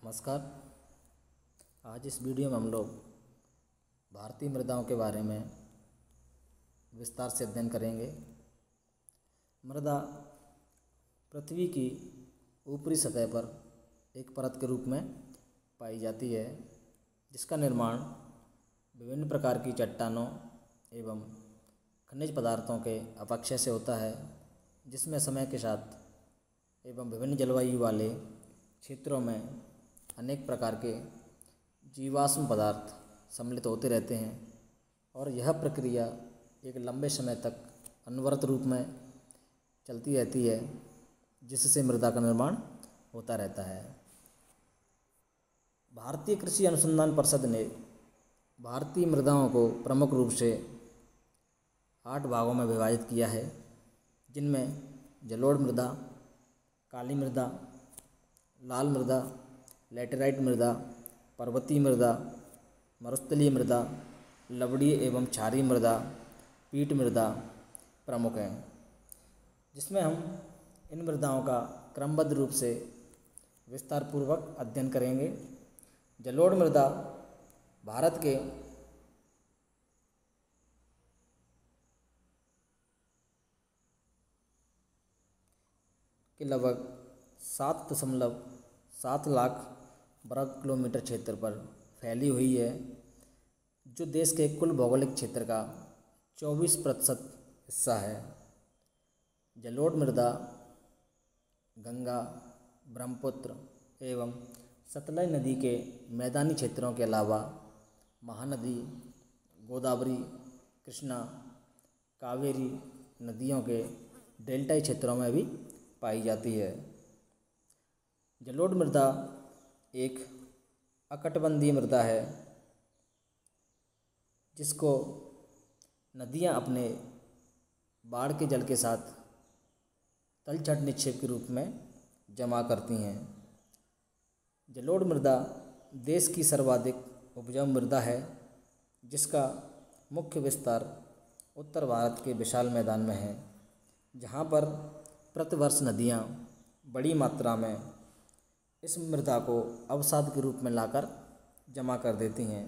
नमस्कार। आज इस वीडियो में हम लोग भारतीय मृदाओं के बारे में विस्तार से अध्ययन करेंगे। मृदा पृथ्वी की ऊपरी सतह पर एक परत के रूप में पाई जाती है, जिसका निर्माण विभिन्न प्रकार की चट्टानों एवं खनिज पदार्थों के अपक्षय से होता है, जिसमें समय के साथ एवं विभिन्न जलवायु वाले क्षेत्रों में अनेक प्रकार के जीवाश्म पदार्थ सम्मिलित होते रहते हैं और यह प्रक्रिया एक लंबे समय तक अनवरत रूप में चलती रहती है, जिससे मृदा का निर्माण होता रहता है। भारतीय कृषि अनुसंधान परिषद ने भारतीय मृदाओं को प्रमुख रूप से 8 भागों में विभाजित किया है, जिनमें जलोढ़ मृदा, काली मृदा, लाल मृदा, लैटेराइट मृदा, पर्वतीय मृदा, मरुस्थलीय मृदा, लवणीय एवं क्षारीय मृदा, पीट मृदा प्रमुख हैं, जिसमें हम इन मृदाओं का क्रमबद्ध रूप से विस्तारपूर्वक अध्ययन करेंगे। जलोढ़ मृदा भारत के लगभग 7.7 लाख वर्ग किलोमीटर क्षेत्र पर फैली हुई है, जो देश के कुल भौगोलिक क्षेत्र का 24% हिस्सा है। जलोढ़ मृदा गंगा, ब्रह्मपुत्र एवं सतलज नदी के मैदानी क्षेत्रों के अलावा महानदी, गोदावरी, कृष्णा, कावेरी नदियों के डेल्टाई क्षेत्रों में भी पाई जाती है। जलोढ़ मृदा एक अकटिबंधीय मृदा है, जिसको नदियां अपने बाढ़ के जल के साथ तलछट निक्षेप के रूप में जमा करती हैं। जलोढ़ मृदा देश की सर्वाधिक उपजाऊ मृदा है, जिसका मुख्य विस्तार उत्तर भारत के विशाल मैदान में है, जहां पर प्रतिवर्ष नदियां बड़ी मात्रा में इस मृदा को अवसाद के रूप में लाकर जमा कर देती हैं।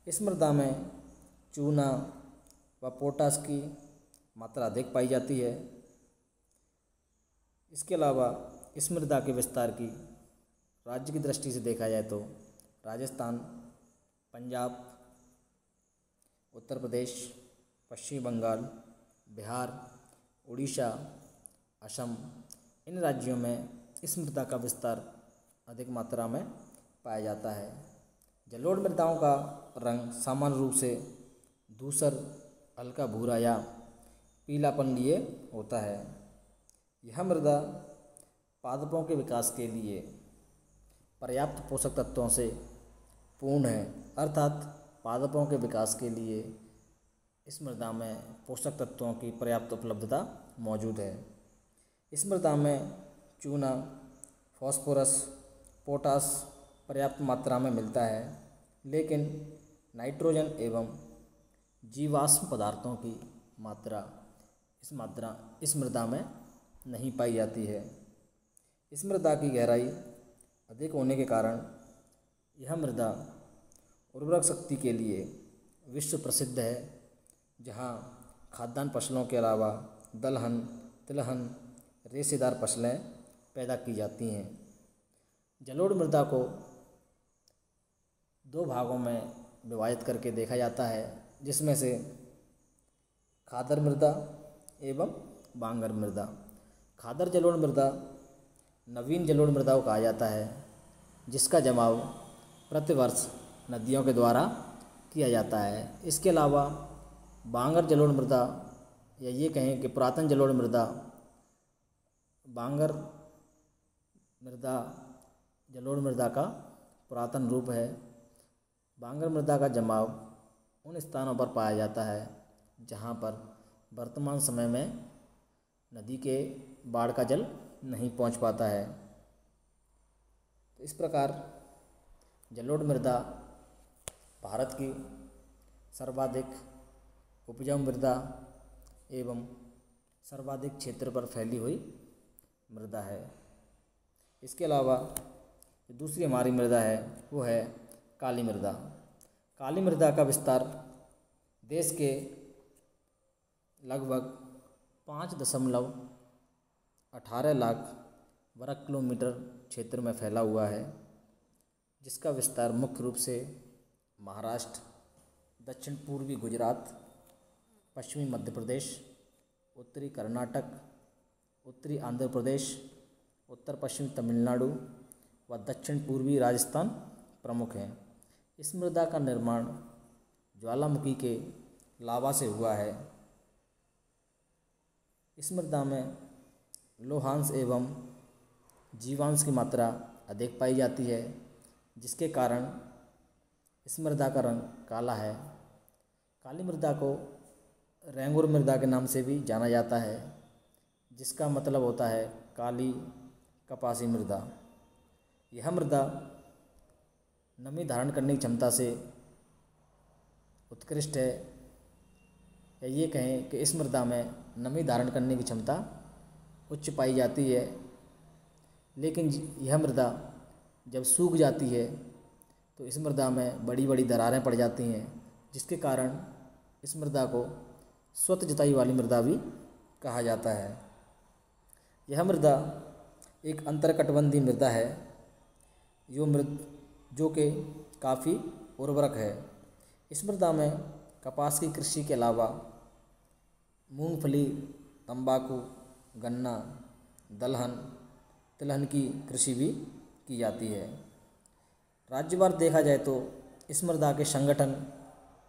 इस मृदा में चूना व पोटाश की मात्रा अधिक पाई जाती है। इसके अलावा इस मृदा के विस्तार की राज्य की दृष्टि से देखा जाए तो राजस्थान, पंजाब, उत्तर प्रदेश, पश्चिम बंगाल, बिहार, उड़ीसा, असम, इन राज्यों में इस मृदा का विस्तार अधिक मात्रा में पाया जाता है। जलोढ़ मृदाओं का रंग सामान्य रूप से धूसर, हल्का भूरा या पीलापन लिए होता है। यह मृदा पादपों के विकास के लिए पर्याप्त पोषक तत्वों से पूर्ण है, अर्थात पादपों के विकास के लिए इस मृदा में पोषक तत्वों की पर्याप्त उपलब्धता मौजूद है। इस मृदा में चूना, फास्फोरस, पोटाश पर्याप्त मात्रा में मिलता है, लेकिन नाइट्रोजन एवं जीवाश्म पदार्थों की मात्रा इस मृदा में नहीं पाई जाती है। इस मृदा की गहराई अधिक होने के कारण यह मृदा उर्वरक शक्ति के लिए विश्व प्रसिद्ध है, जहाँ खाद्यान्न फसलों के अलावा दलहन, तिलहन, रेशेदार फसलें पैदा की जाती हैं। जलोढ़ मृदा को 2 भागों में विभाजित करके देखा जाता है, जिसमें से खादर मृदा एवं बांगर मृदा। खादर जलोढ़ मृदा नवीन जलोढ़ मृदा को कहा जाता है, जिसका जमाव प्रतिवर्ष नदियों के द्वारा किया जाता है। इसके अलावा बांगर जलोढ़ मृदा, या ये कहें कि पुरातन जलोढ़ मृदा, बांगर मृदा जलोढ़ मृदा का पुरातन रूप है। बांगर मृदा का जमाव उन स्थानों पर पाया जाता है जहाँ पर वर्तमान समय में नदी के बाढ़ का जल नहीं पहुँच पाता है। तो इस प्रकार जलोढ़ मृदा भारत की सर्वाधिक उपजाऊ मृदा एवं सर्वाधिक क्षेत्र पर फैली हुई मृदा है। इसके अलावा जो दूसरी हमारी मृदा है वो है काली मृदा। काली मृदा का विस्तार देश के लगभग 5.18 लाख वर्ग किलोमीटर क्षेत्र में फैला हुआ है, जिसका विस्तार मुख्य रूप से महाराष्ट्र, दक्षिण पूर्वी गुजरात, पश्चिमी मध्य प्रदेश, उत्तरी कर्नाटक, उत्तरी आंध्र प्रदेश, उत्तर पश्चिमी तमिलनाडु व दक्षिण पूर्वी राजस्थान प्रमुख हैं। इस मृदा का निर्माण ज्वालामुखी के लावा से हुआ है। इस मृदा में लौहांश एवं जीवांश की मात्रा अधिक पाई जाती है, जिसके कारण इस मृदा का रंग काला है। काली मृदा को रेंगुर मृदा के नाम से भी जाना जाता है, जिसका मतलब होता है काली कपासी मृदा। यह मृदा नमी धारण करने की क्षमता से उत्कृष्ट है, या ये कहें कि इस मृदा में नमी धारण करने की क्षमता उच्च पाई जाती है। लेकिन यह मृदा जब सूख जाती है तो इस मृदा में बड़ी बड़ी दरारें पड़ जाती हैं, जिसके कारण इस मृदा को स्वतः जुताई वाली मृदा भी कहा जाता है। यह मृदा एक अंतरकटिबंधीय मृदा है जो कि काफ़ी उर्वरक है। इस मृदा में कपास की कृषि के अलावा मूंगफली, तंबाकू, गन्ना, दलहन, तिलहन की कृषि भी की जाती है। राज्यवार देखा जाए तो इस मृदा के संगठन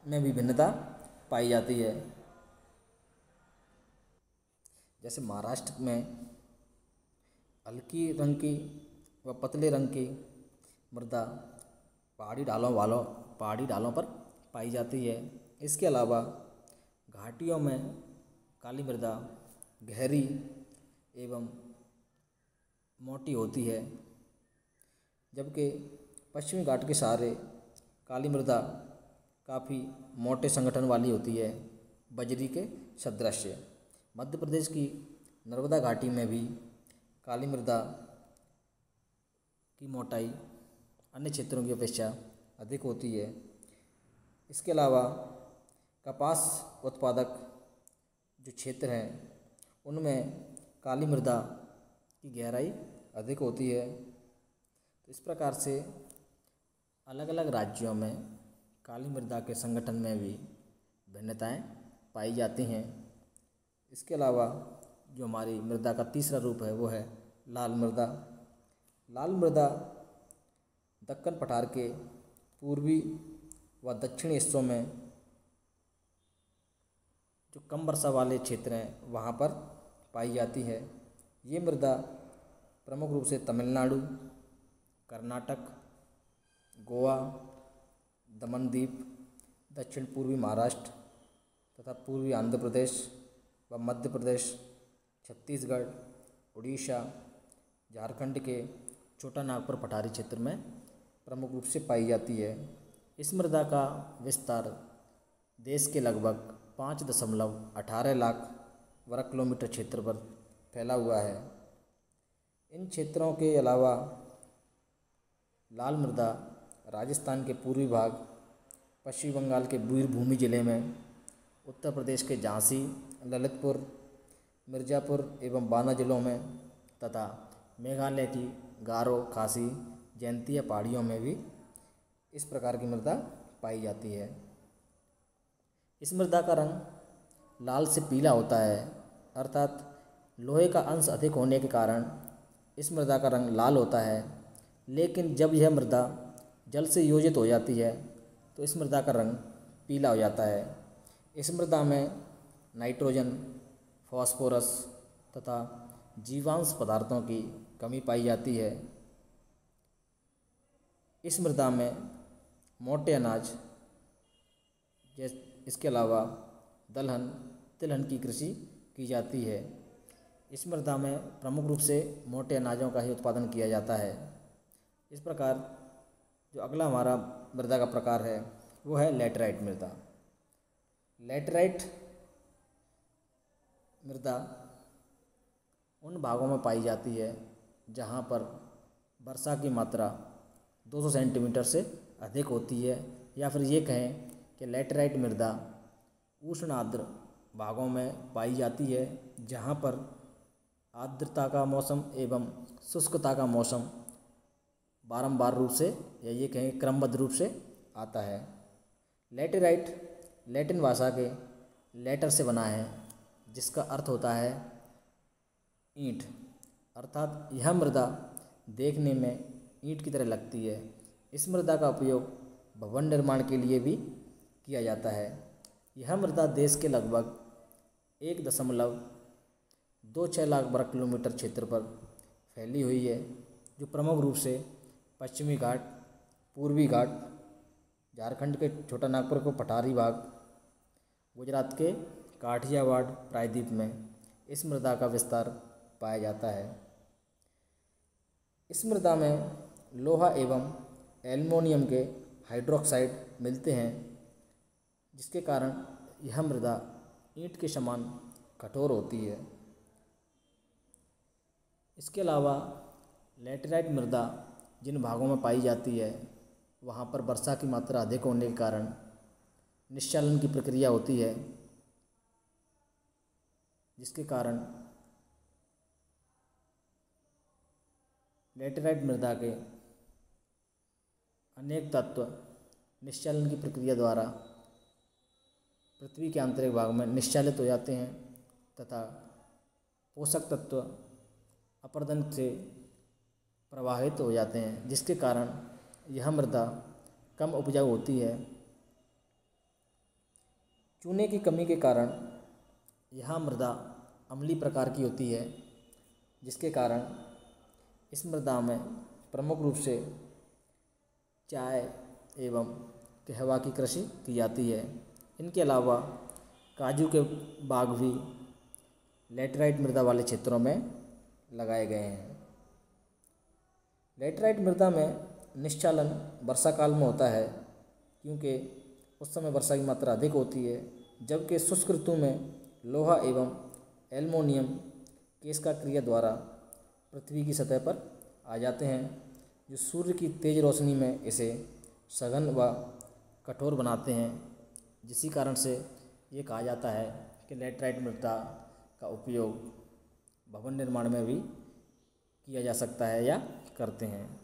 में भी भिन्नता पाई जाती है। जैसे महाराष्ट्र में हल्की रंग की व पतले रंग की मृदा पहाड़ी ढालों पर पाई जाती है। इसके अलावा घाटियों में काली मृदा गहरी एवं मोटी होती है, जबकि पश्चिमी घाट के सहारे काली मृदा काफ़ी मोटे संगठन वाली होती है, बजरी के सदृश। मध्य प्रदेश की नर्मदा घाटी में भी काली मृदा की मोटाई अन्य क्षेत्रों की अपेक्षा अधिक होती है। इसके अलावा कपास उत्पादक जो क्षेत्र हैं उनमें काली मृदा की गहराई अधिक होती है। तो इस प्रकार से अलग अलग राज्यों में काली मृदा के संगठन में भी भिन्नताएं पाई जाती हैं। इसके अलावा जो हमारी मृदा का तीसरा रूप है वो है लाल मृदा। लाल मृदा दक्कन पठार के पूर्वी व दक्षिणी हिस्सों में जो कम वर्षा वाले क्षेत्र हैं वहाँ पर पाई जाती है। ये मृदा प्रमुख रूप से तमिलनाडु, कर्नाटक, गोवा, दमन द्वीप, दक्षिण पूर्वी महाराष्ट्र तथा पूर्वी आंध्र प्रदेश व मध्य प्रदेश, छत्तीसगढ़, उड़ीसा, झारखंड के छोटा नागपुर पठारी क्षेत्र में प्रमुख रूप से पाई जाती है। इस मृदा का विस्तार देश के लगभग 5.18 लाख वर्ग किलोमीटर क्षेत्र पर फैला हुआ है। इन क्षेत्रों के अलावा लाल मृदा राजस्थान के पूर्वी भाग, पश्चिम बंगाल के बीरभूमि जिले में, उत्तर प्रदेश के झांसी, ललितपुर, मिर्ज़ापुर एवं बांदा जिलों में तथा मेघालय की गारो, खासी, जैंतिया पहाड़ियों में भी इस प्रकार की मृदा पाई जाती है। इस मृदा का रंग लाल से पीला होता है, अर्थात लोहे का अंश अधिक होने के कारण इस मृदा का रंग लाल होता है। लेकिन जब यह मृदा जल से योजित हो जाती है तो इस मृदा का रंग पीला हो जाता है। इस मृदा में नाइट्रोजन, फास्फोरस तथा जीवांश पदार्थों की कमी पाई जाती है। इस मृदा में मोटे अनाज इसके अलावा दलहन, तिलहन की कृषि की जाती है। इस मृदा में प्रमुख रूप से मोटे अनाजों का ही उत्पादन किया जाता है। इस प्रकार जो अगला हमारा मृदा का प्रकार है वो है लैटेराइट मृदा। लैटेराइट मृदा उन भागों में पाई जाती है जहाँ पर वर्षा की मात्रा 200 सेंटीमीटर से अधिक होती है, या फिर ये कहें कि लैटेराइट मृदा उष्ण आर्द्र भागों में पाई जाती है, जहाँ पर आर्द्रता का मौसम एवं शुष्कता का मौसम बारंबार रूप से या ये कहें क्रमबद्ध रूप से आता है। लैटेराइट लैटिन भाषा के लेटर से बना है, जिसका अर्थ होता है ईंट, अर्थात यह मृदा देखने में ईंट की तरह लगती है। इस मृदा का उपयोग भवन निर्माण के लिए भी किया जाता है। यह मृदा देश के लगभग 1.26 लाख वर्ग किलोमीटर क्षेत्र पर फैली हुई है, जो प्रमुख रूप से पश्चिमी घाट, पूर्वी घाट, झारखंड के छोटा नागपुर को पठारी भाग, गुजरात के काठियावाड़ प्रायद्वीप में इस मृदा का विस्तार पाया जाता है। इस मृदा में लोहा एवं एल्युमिनियम के हाइड्रोक्साइड मिलते हैं, जिसके कारण यह मृदा ईंट के समान कठोर होती है। इसके अलावा लैटेराइट मृदा जिन भागों में पाई जाती है, वहाँ पर वर्षा की मात्रा अधिक होने के कारण निश्चालन की प्रक्रिया होती है, जिसके कारण लैटेराइट मृदा के अनेक तत्व निश्चालन की प्रक्रिया द्वारा पृथ्वी के आंतरिक भाग में निश्चालित हो जाते हैं तथा पोषक तत्व अपरदन से प्रवाहित हो जाते हैं, जिसके कारण यह मृदा कम उपजाऊ होती है। चूने की कमी के कारण यह मृदा अम्लीय प्रकार की होती है, जिसके कारण इस मृदा में प्रमुख रूप से चाय एवं कहवा की कृषि की जाती है। इनके अलावा काजू के बाग भी लैटेराइट मृदा वाले क्षेत्रों में लगाए गए हैं। लैटेराइट मृदा में निश्चालन वर्षा काल में होता है, क्योंकि उस समय वर्षा की मात्रा अधिक होती है, जबकि शुष्क ऋतु में लोहा एवं एल्युमिनियम केश का क्रिया द्वारा पृथ्वी की सतह पर आ जाते हैं, जो सूर्य की तेज रोशनी में इसे सघन व कठोर बनाते हैं, जिसी कारण से ये कहा जाता है कि लैटेराइट मृदा का उपयोग भवन निर्माण में भी किया जा सकता है या करते हैं।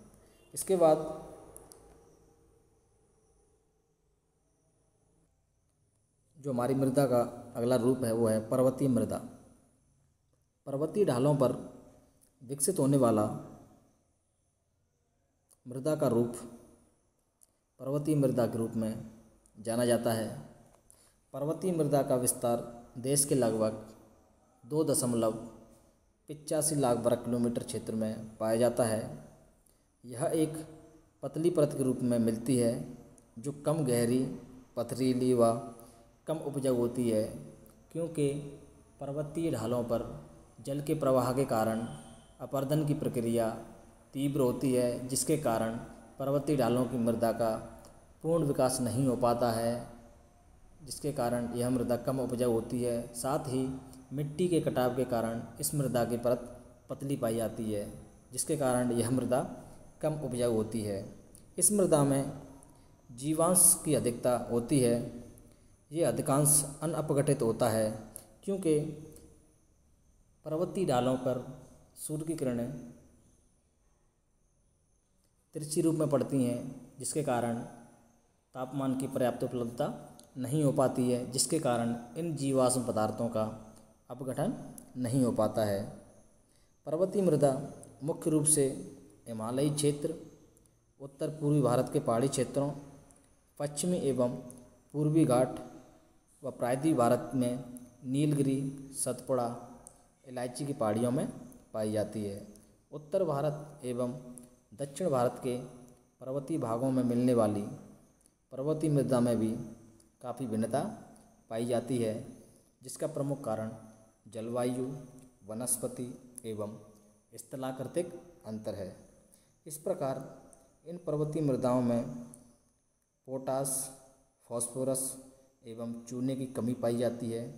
इसके बाद जो हमारी मृदा का अगला रूप है वो है पर्वतीय मृदा। पर्वतीय ढालों पर विकसित होने वाला मृदा का रूप पर्वतीय मृदा के रूप में जाना जाता है। पर्वतीय मृदा का विस्तार देश के लगभग 2.85 लाख वर्ग किलोमीटर क्षेत्र में पाया जाता है। यह एक पतली परत के रूप में मिलती है, जो कम गहरी, पथरीली व कम उपजाऊ होती है, क्योंकि पर्वतीय ढालों पर जल के प्रवाह के कारण अपरदन की प्रक्रिया तीव्र होती है, जिसके कारण पर्वतीय ढालों की मृदा का पूर्ण विकास नहीं हो पाता है, जिसके कारण यह मृदा कम उपजाऊ होती है। साथ ही मिट्टी के कटाव के कारण इस मृदा की परत पतली पाई जाती है, जिसके कारण यह मृदा कम उपजाऊ होती है। इस मृदा में जीवांश की अधिकता होती है। ये अधिकांश अनअपघटित होता है, क्योंकि पर्वतीय ढालों पर सूर्य की किरणें तिरछी रूप में पड़ती हैं, जिसके कारण तापमान की पर्याप्त उपलब्धता नहीं हो पाती है, जिसके कारण इन जीवाश्म पदार्थों का अपघटन नहीं हो पाता है। पर्वतीय मृदा मुख्य रूप से हिमालयी क्षेत्र, उत्तर पूर्वी भारत के पहाड़ी क्षेत्रों, पश्चिमी एवं पूर्वी घाट व प्रायद्वीप भारत में नीलगिरी, सतपुड़ा, इलायची की पहाड़ियों में पाई जाती है। उत्तर भारत एवं दक्षिण भारत के पर्वतीय भागों में मिलने वाली पर्वतीय मृदा में भी काफ़ी भिन्नता पाई जाती है, जिसका प्रमुख कारण जलवायु, वनस्पति एवं स्थलाकृतिक अंतर है। इस प्रकार इन पर्वतीय मृदाओं में पोटास, फास्फोरस एवं चूने की कमी पाई जाती है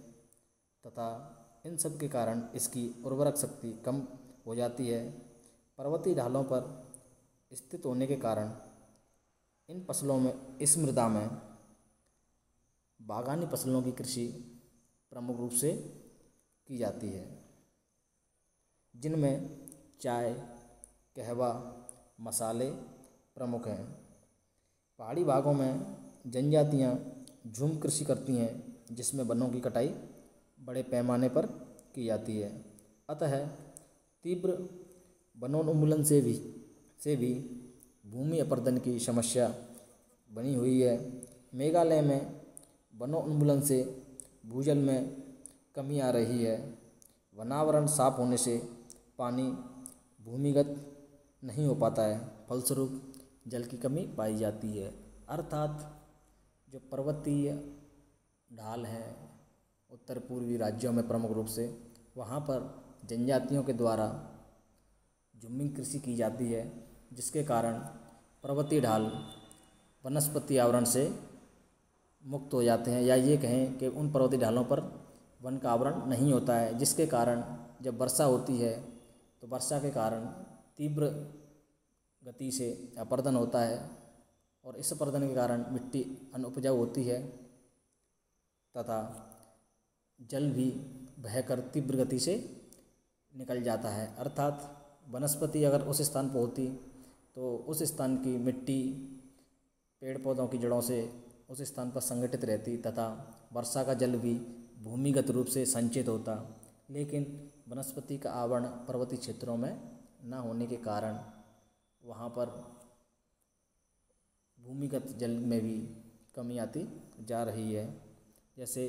तथा इन सब के कारण इसकी उर्वरक शक्ति कम हो जाती है। पर्वतीय ढालों पर स्थित होने के कारण इन फसलों में इस मृदा में बागानी फसलों की कृषि प्रमुख रूप से की जाती है, जिनमें चाय, कहवा, मसाले प्रमुख हैं। पहाड़ी भागों में जनजातियां झूम कृषि करती हैं, जिसमें वनों की कटाई बड़े पैमाने पर की जाती है। अतः तीव्र वनोन्मूलन से भी भूमि अपरदन की समस्या बनी हुई है। मेघालय में वनोन्मूलन से भूजल में कमी आ रही है। वनावरण साफ होने से पानी भूमिगत नहीं हो पाता है, फलस्वरूप जल की कमी पाई जाती है। अर्थात जो पर्वतीय ढाल हैं उत्तर पूर्वी राज्यों में प्रमुख रूप से, वहाँ पर जनजातियों के द्वारा झूमिंग कृषि की जाती है, जिसके कारण पर्वतीय ढाल वनस्पति आवरण से मुक्त हो जाते हैं, या ये कहें कि उन पर्वतीय ढालों पर वन का आवरण नहीं होता है, जिसके कारण जब वर्षा होती है तो वर्षा के कारण तीव्र गति से अपरदन होता है, और इस अपरदन के कारण मिट्टी अनुपजाऊ होती है तथा जल भी बहकर तीव्र गति से निकल जाता है। अर्थात वनस्पति अगर उस स्थान पर होती तो उस स्थान की मिट्टी पेड़ पौधों की जड़ों से उस स्थान पर संगठित रहती तथा वर्षा का जल भी भूमिगत रूप से संचित होता। लेकिन वनस्पति का आवरण पर्वतीय क्षेत्रों में न होने के कारण वहाँ पर भूमिगत जल में भी कमी आती जा रही है। जैसे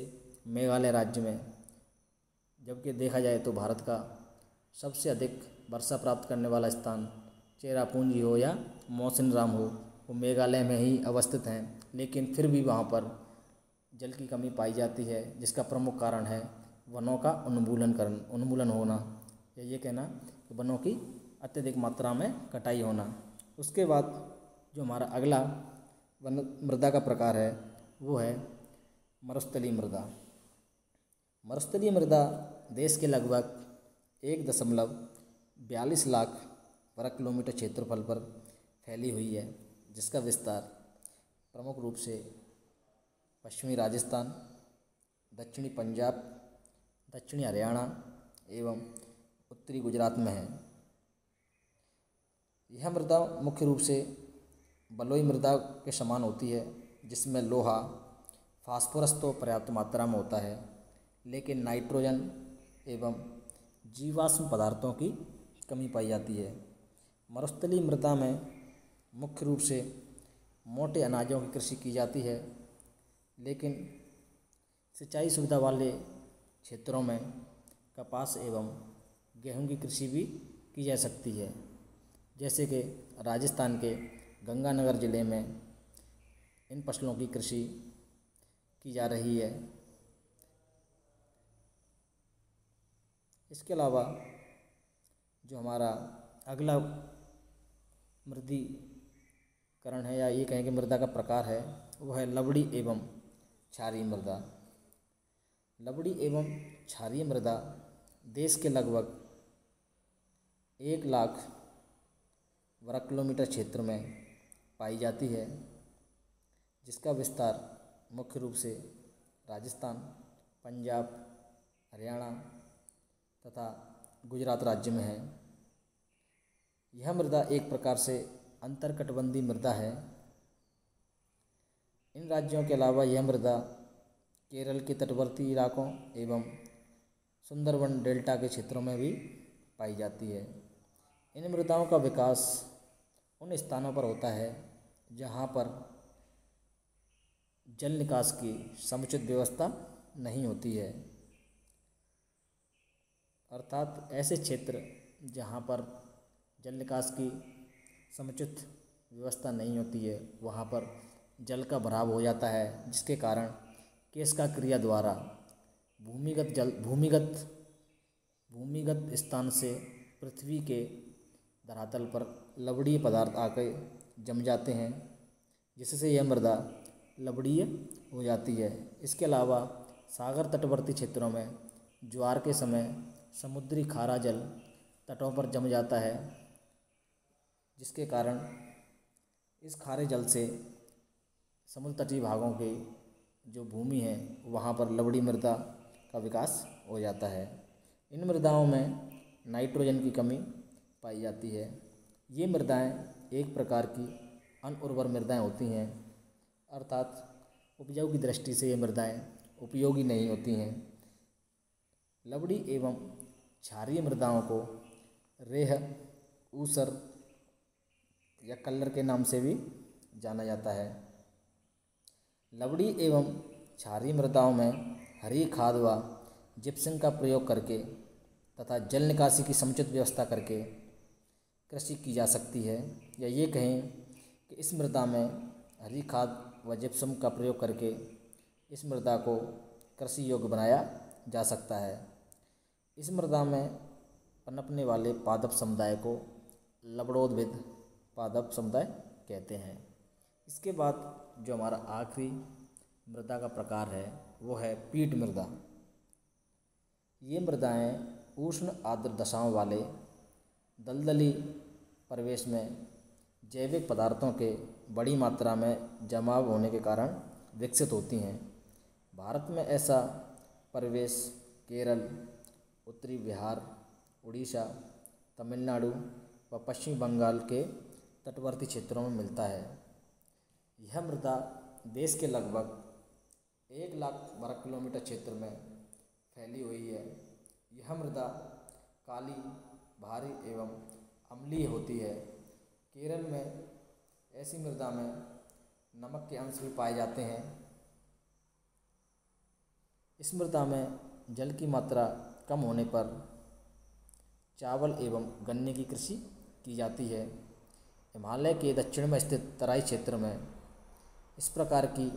मेघालय राज्य में, जबकि देखा जाए तो भारत का सबसे अधिक वर्षा प्राप्त करने वाला स्थान चेरापूंजी हो या मौसिनराम हो, वो मेघालय में ही अवस्थित हैं, लेकिन फिर भी वहाँ पर जल की कमी पाई जाती है, जिसका प्रमुख कारण है वनों का उन्मूलन होना, या ये कहना कि वनों की अत्यधिक मात्रा में कटाई होना। उसके बाद जो हमारा अगला वन मृदा का प्रकार है वो है मरुस्थलीय मृदा। मरुस्थलीय मृदा देश के लगभग 1.42 लाख वर्ग किलोमीटर क्षेत्रफल पर फैली हुई है, जिसका विस्तार प्रमुख रूप से पश्चिमी राजस्थान, दक्षिणी पंजाब, दक्षिणी हरियाणा एवं उत्तरी गुजरात में है। यह मृदा मुख्य रूप से बलुई मृदा के समान होती है, जिसमें लोहा, फास्फोरस तो पर्याप्त मात्रा में होता है, लेकिन नाइट्रोजन एवं जीवाश्म पदार्थों की कमी पाई जाती है। मरुस्थलीय मृदा में मुख्य रूप से मोटे अनाजों की कृषि की जाती है, लेकिन सिंचाई सुविधा वाले क्षेत्रों में कपास एवं गेहूं की कृषि भी की जा सकती है। जैसे कि राजस्थान के गंगानगर ज़िले में इन फसलों की कृषि की जा रही है। इसके अलावा जो हमारा अगला मृदीकरण है, या ये कहें कि मृदा का प्रकार है, वो है लवड़ी एवं क्षारीय मृदा। लवड़ी एवं क्षारीय मृदा देश के लगभग 1 लाख वर्ग किलोमीटर क्षेत्र में पाई जाती है, जिसका विस्तार मुख्य रूप से राजस्थान, पंजाब, हरियाणा तथा गुजरात राज्य में है। यह मृदा एक प्रकार से अंतरकटिबंधीय मृदा है। इन राज्यों के अलावा यह मृदा केरल के तटवर्ती इलाकों एवं सुंदरबन डेल्टा के क्षेत्रों में भी पाई जाती है। इन मृदाओं का विकास उन स्थानों पर होता है जहाँ पर जल निकास की समुचित व्यवस्था नहीं होती है। अर्थात ऐसे क्षेत्र जहाँ पर जल निकास की समुचित व्यवस्था नहीं होती है, वहाँ पर जल का भराव हो जाता है, जिसके कारण केशका क्रिया द्वारा भूमिगत स्थान से पृथ्वी के धरातल पर लवणीय पदार्थ आकर जम जाते हैं, जिससे यह मृदा लवणीय हो जाती है। इसके अलावा सागर तटवर्ती क्षेत्रों में ज्वार के समय समुद्री खारा जल तटों पर जम जाता है, जिसके कारण इस खारे जल से समुद्र तटीय भागों के जो भूमि है वहाँ पर लवड़ी मृदा का विकास हो जाता है। इन मृदाओं में नाइट्रोजन की कमी पाई जाती है। ये मृदाएं एक प्रकार की अनउर्वर मृदाएं होती हैं, अर्थात उपजाऊ की दृष्टि से ये मृदाएं उपयोगी नहीं होती हैं। लवड़ी एवं क्षारीय मृदाओं को रेह, ऊसर या कल्लर के नाम से भी जाना जाता है। लवड़ी एवं क्षारीय मृदाओं में हरी खाद व जिप्सम का प्रयोग करके तथा जल निकासी की समुचित व्यवस्था करके कृषि की जा सकती है, या ये कहें कि इस मृदा में हरी खाद व जिप्सम का प्रयोग करके इस मृदा को कृषि योग्य बनाया जा सकता है। इस मृदा में पनपने वाले पादप समुदाय को लवणोद्भिद पादप समुदाय कहते हैं। इसके बाद जो हमारा आखिरी मृदा का प्रकार है वो है पीट मृदा। ये मृदाएं उष्ण आर्द्र दशाओं वाले दलदली परिवेश में जैविक पदार्थों के बड़ी मात्रा में जमाव होने के कारण विकसित होती हैं। भारत में ऐसा परिवेश केरल, उत्तरी बिहार, उड़ीसा, तमिलनाडु व पश्चिम बंगाल के तटवर्ती क्षेत्रों में मिलता है। यह मृदा देश के लगभग 1,00,000 वर्ग किलोमीटर क्षेत्र में फैली हुई है। यह मृदा काली, भारी एवं अम्लीय होती है। केरल में ऐसी मृदा में नमक के अंश भी पाए जाते हैं। इस मृदा में जल की मात्रा कम होने पर चावल एवं गन्ने की कृषि की जाती है। हिमालय के दक्षिण में स्थित तराई क्षेत्र में इस प्रकार की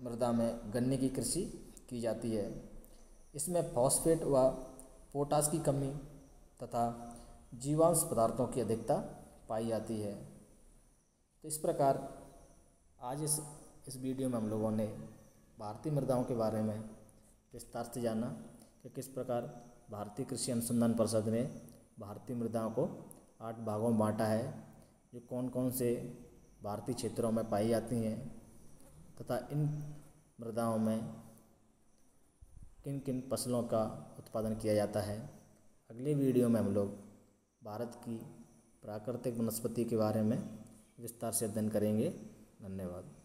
मृदा में गन्ने की कृषि की जाती है। इसमें फॉस्फेट व पोटास की कमी तथा जीवांश पदार्थों की अधिकता पाई जाती है। तो इस प्रकार आज इस वीडियो में हम लोगों ने भारतीय मृदाओं के बारे में विस्तार से जाना कि किस प्रकार भारतीय कृषि अनुसंधान परिषद ने भारतीय मृदाओं को 8 भागों में बांटा है, जो कौन कौन से भारतीय क्षेत्रों में पाई जाती हैं तथा इन मृदाओं में किन किन फसलों का उत्पादन किया जाता है। अगले वीडियो में हम लोग भारत की प्राकृतिक वनस्पति के बारे में विस्तार से अध्ययन करेंगे। धन्यवाद।